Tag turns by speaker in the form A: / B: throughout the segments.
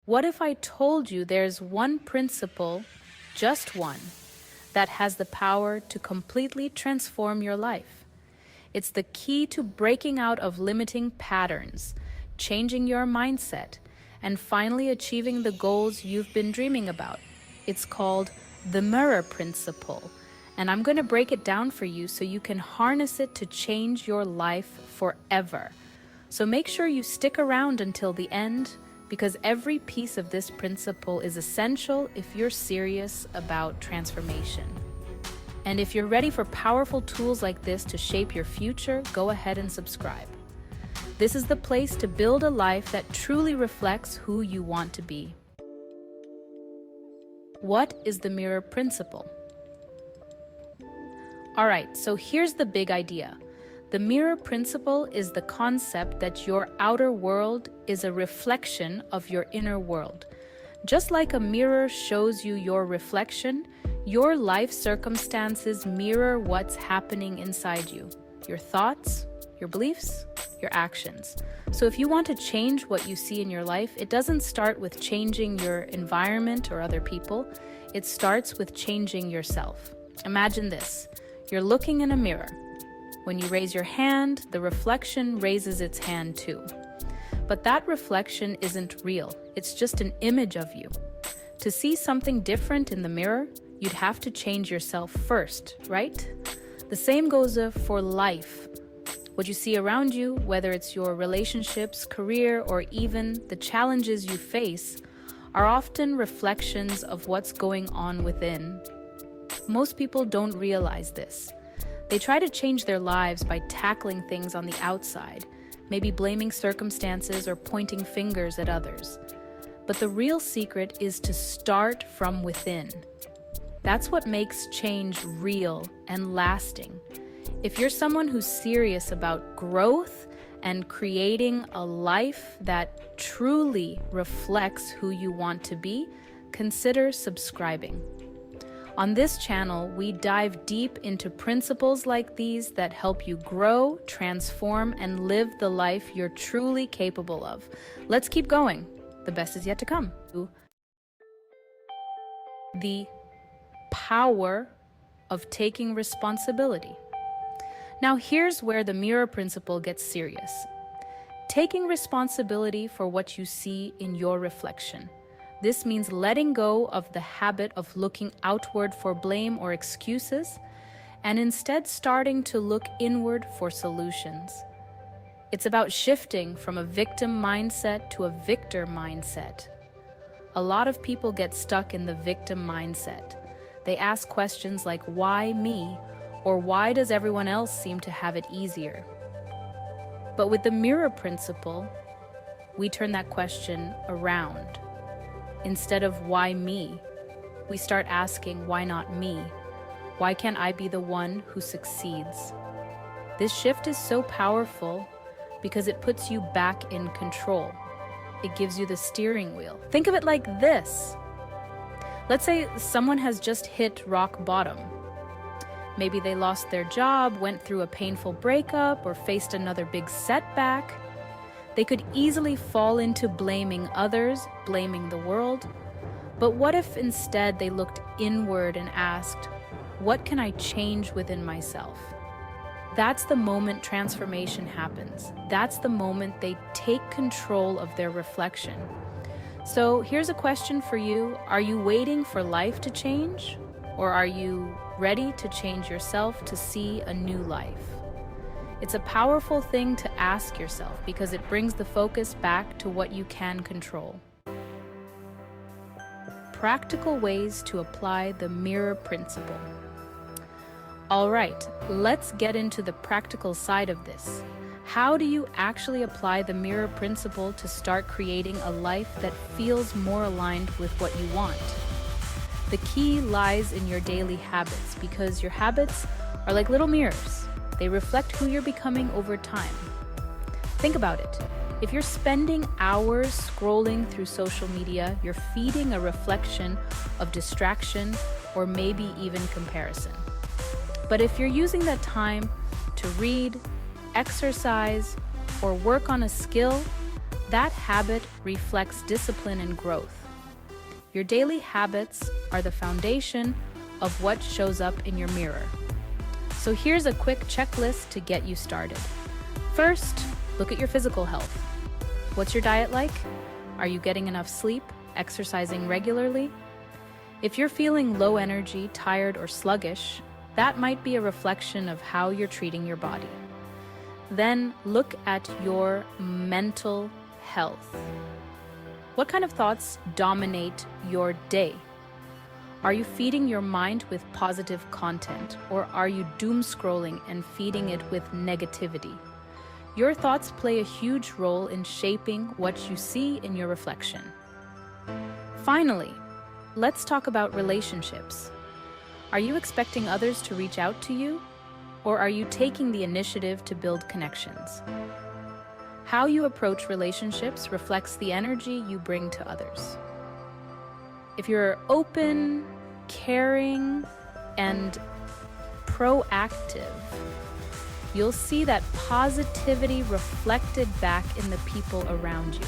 A: What if I told you there's one principle, just one, that has the power to completely transform your life? It's the key to breaking out of limiting patterns, changing your mindset, and finally achieving the goals you've been dreaming about. It's called the mirror principle, and I'm going to break it down for you so you can harness it to change your life forever. So make sure you stick around until the end, because every piece of this principle is essential if you're serious about transformation. And if you're ready for powerful tools like this to shape your future, go ahead and subscribe. This is the place to build a life that truly reflects who you want to be. What is the mirror principle? All right, so here's the big idea. The mirror principle is the concept that your outer world is a reflection of your inner world. Just like a mirror shows you your reflection, your life circumstances mirror what's happening inside you, your thoughts, your beliefs, your actions. So if you want to change what you see in your life, it doesn't start with changing your environment or other people. It starts with changing yourself. Imagine this. You're looking in a mirror. When you raise your hand, the reflection raises its hand too. But that reflection isn't real. It's just an image of you. To see something different in the mirror, you'd have to change yourself first, right? The same goes for life. What you see around you, whether it's your relationships, career, or even the challenges you face, are often reflections of what's going on within. Most people don't realize this. They try to change their lives by tackling things on the outside, maybe blaming circumstances or pointing fingers at others. But the real secret is to start from within. That's what makes change real and lasting. If you're someone who's serious about growth and creating a life that truly reflects who you want to be, consider subscribing. On this channel, we dive deep into principles like these that help you grow, transform, and live the life you're truly capable of. Let's keep going. The best is yet to come. The power of taking responsibility. Now here's where the mirror principle gets serious. Taking responsibility for what you see in your reflection. This means letting go of the habit of looking outward for blame or excuses, and instead starting to look inward for solutions. It's about shifting from a victim mindset to a victor mindset. A lot of people get stuck in the victim mindset. They ask questions like, why me? Or why does everyone else seem to have it easier? But with the mirror principle, we turn that question around. Instead of why me, we start asking, why not me? Why can't I be the one who succeeds? This shift is so powerful because it puts you back in control. It gives you the steering wheel. Think of it like this. Let's say someone has just hit rock bottom. Maybe they lost their job, went through a painful breakup, or faced another big setback. They could easily fall into blaming others, blaming the world. But what if instead they looked inward and asked, what can I change within myself? That's the moment transformation happens. That's the moment they take control of their reflection. So here's a question for you. Are you waiting for life to change? Or are you ready to change yourself to see a new life? It's a powerful thing to ask yourself because it brings the focus back to what you can control. Practical ways to apply the mirror principle. All right, let's get into the practical side of this. How do you actually apply the mirror principle to start creating a life that feels more aligned with what you want? The key lies in your daily habits because your habits are like little mirrors. They reflect who you're becoming over time. Think about it. If you're spending hours scrolling through social media, you're feeding a reflection of distraction or maybe even comparison. But if you're using that time to read, exercise, or work on a skill, That habit reflects discipline and growth. Your daily habits are the foundation of what shows up in your mirror. So here's a quick checklist to get you started. First, look at your physical health. What's your diet like? Are you getting enough sleep, exercising regularly? If you're feeling low energy, tired, or sluggish, that might be a reflection of how you're treating your body. Then look at your mental health. What kind of thoughts dominate your day? Are you feeding your mind with positive content, or are you doom scrolling and feeding it with negativity? Your thoughts play a huge role in shaping what you see in your reflection. Finally, let's talk about relationships. Are you expecting others to reach out to you, or are you taking the initiative to build connections? How you approach relationships reflects the energy you bring to others. If you're open, caring, and proactive, you'll see that positivity reflected back in the people around you.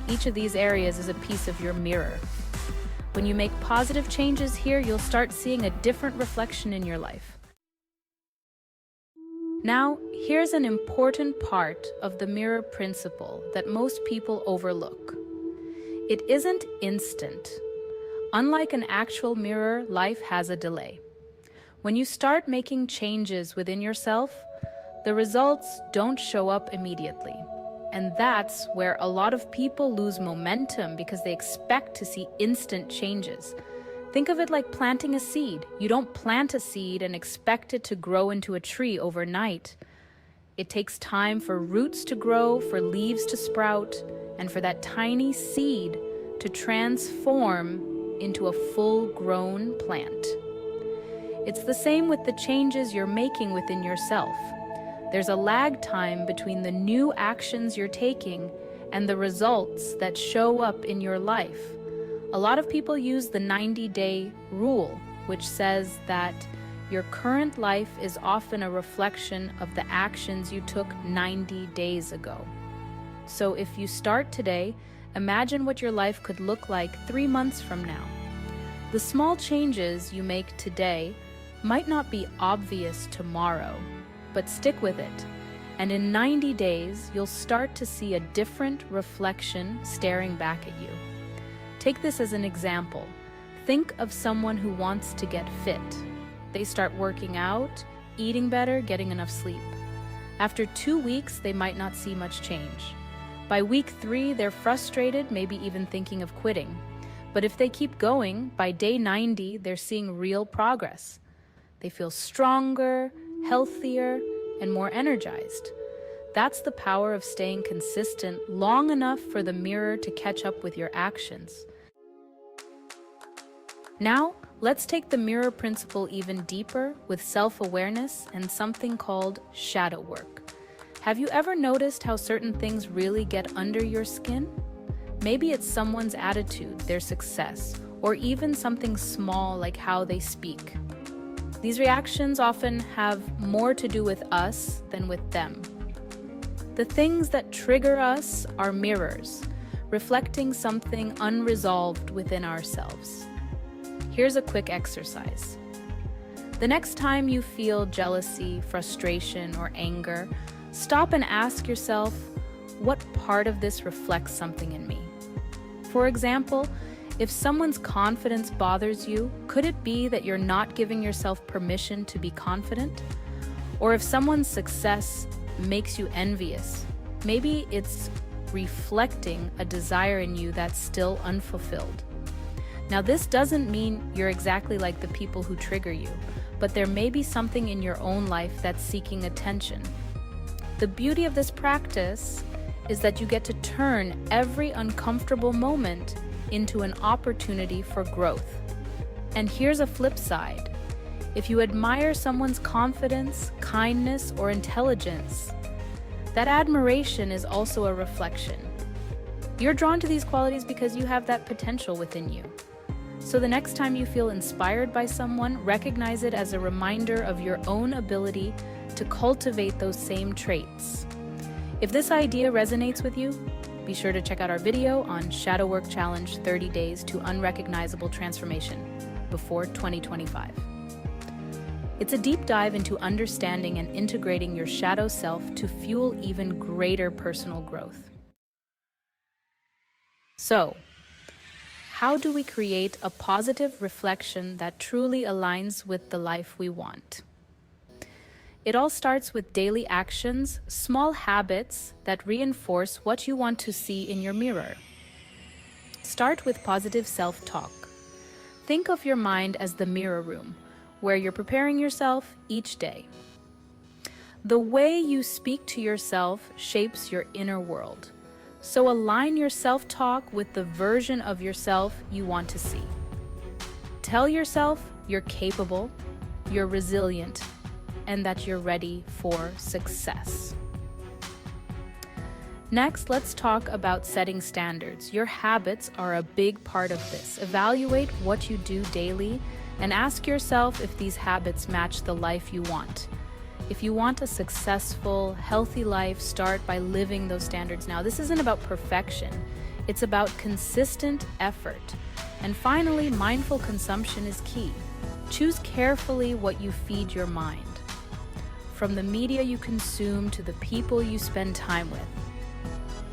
A: Each of these areas is a piece of your mirror. When you make positive changes here, you'll start seeing a different reflection in your life. Now, here's an important part of the mirror principle that most people overlook. It isn't instant. Unlike an actual mirror, life has a delay. When you start making changes within yourself, the results don't show up immediately. And that's where a lot of people lose momentum because they expect to see instant changes. Think of it like planting a seed. You don't plant a seed and expect it to grow into a tree overnight. It takes time for roots to grow, for leaves to sprout, and for that tiny seed to transform into a full-grown plant. It's the same with the changes you're making within yourself. There's a lag time between the new actions you're taking and the results that show up in your life. A lot of people use the 90-day rule, which says that your current life is often a reflection of the actions you took 90 days ago. So if you start today, imagine what your life could look like 3 months from now. The small changes you make today might not be obvious tomorrow, but stick with it. And in 90 days, you'll start to see a different reflection staring back at you. Take this as an example. Think of someone who wants to get fit. They start working out, eating better, getting enough sleep. After 2 weeks, they might not see much change. By week 3, they're frustrated, maybe even thinking of quitting. But if they keep going, by day 90, they're seeing real progress. They feel stronger, healthier, and more energized. That's the power of staying consistent long enough for the mirror to catch up with your actions. Now, let's take the mirror principle even deeper with self-awareness and something called shadow work. Have you ever noticed how certain things really get under your skin? Maybe it's someone's attitude, their success, or even something small like how they speak. These reactions often have more to do with us than with them. The things that trigger us are mirrors, reflecting something unresolved within ourselves. Here's a quick exercise. The next time you feel jealousy, frustration, or anger, stop and ask yourself, what part of this reflects something in me? For example, if someone's confidence bothers you, could it be that you're not giving yourself permission to be confident? Or if someone's success makes you envious, maybe it's reflecting a desire in you that's still unfulfilled. Now, this doesn't mean you're exactly like the people who trigger you, but there may be something in your own life that's seeking attention. The beauty of this practice is that you get to turn every uncomfortable moment into an opportunity for growth. And here's a flip side. If you admire someone's confidence, kindness, or intelligence, that admiration is also a reflection. You're drawn to these qualities because you have that potential within you. So the next time you feel inspired by someone, recognize it as a reminder of your own ability to cultivate those same traits. If this idea resonates with you, be sure to check out our video on Shadow Work Challenge 30 Days to Unrecognizable Transformation before 2025. It's a deep dive into understanding and integrating your shadow self to fuel even greater personal growth. So, how do we create a positive reflection that truly aligns with the life we want? It all starts with daily actions, small habits that reinforce what you want to see in your mirror. Start with positive self-talk. Think of your mind as the mirror room, where you're preparing yourself each day. The way you speak to yourself shapes your inner world. So align your self-talk with the version of yourself you want to see. Tell yourself you're capable, you're resilient, and that you're ready for success. Next, let's talk about setting standards. Your habits are a big part of this. Evaluate what you do daily and ask yourself if these habits match the life you want. If you want a successful, healthy life, start by living those standards now. This isn't about perfection. It's about consistent effort. And finally, mindful consumption is key. Choose carefully what you feed your mind. From the media you consume to the people you spend time with.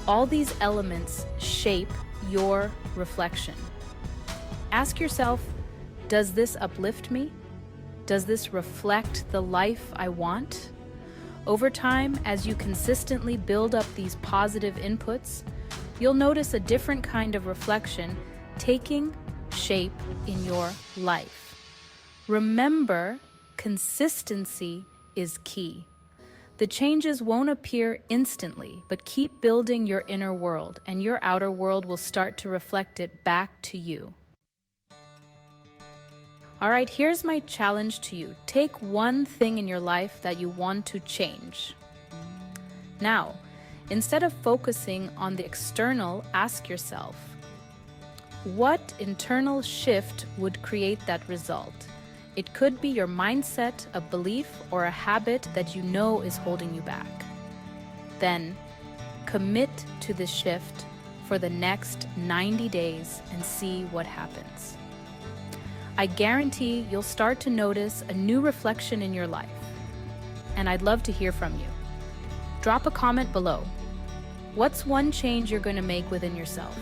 A: All these elements shape your reflection. Ask yourself, does this uplift me? Does this reflect the life I want? Over time, as you consistently build up these positive inputs, you'll notice a different kind of reflection taking shape in your life. Remember, consistency is key. The changes won't appear instantly, but keep building your inner world, and your outer world will start to reflect it back to you. All right, here's my challenge to you. Take one thing in your life that you want to change. Now, instead of focusing on the external, ask yourself, what internal shift would create that result? It could be your mindset, a belief, or a habit that you know is holding you back. Then, commit to the shift for the next 90 days and see what happens. I guarantee you'll start to notice a new reflection in your life. And I'd love to hear from you. Drop a comment below. What's one change you're going to make within yourself?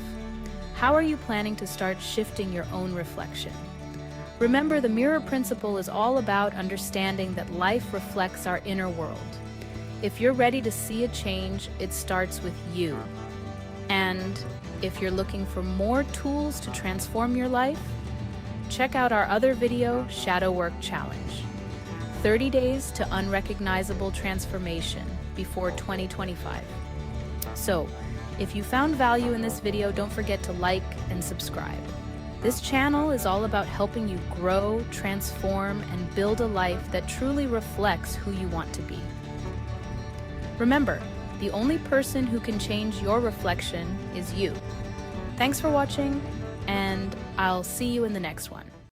A: How are you planning to start shifting your own reflection? Remember, the mirror principle is all about understanding that life reflects our inner world. If you're ready to see a change, it starts with you. And if you're looking for more tools to transform your life, check out our other video, Shadow Work Challenge. 30 Days to Unrecognizable Transformation before 2025. So, if you found value in this video, don't forget to like and subscribe. This channel is all about helping you grow, transform, and build a life that truly reflects who you want to be. Remember, the only person who can change your reflection is you. Thanks for watching, and I'll see you in the next one.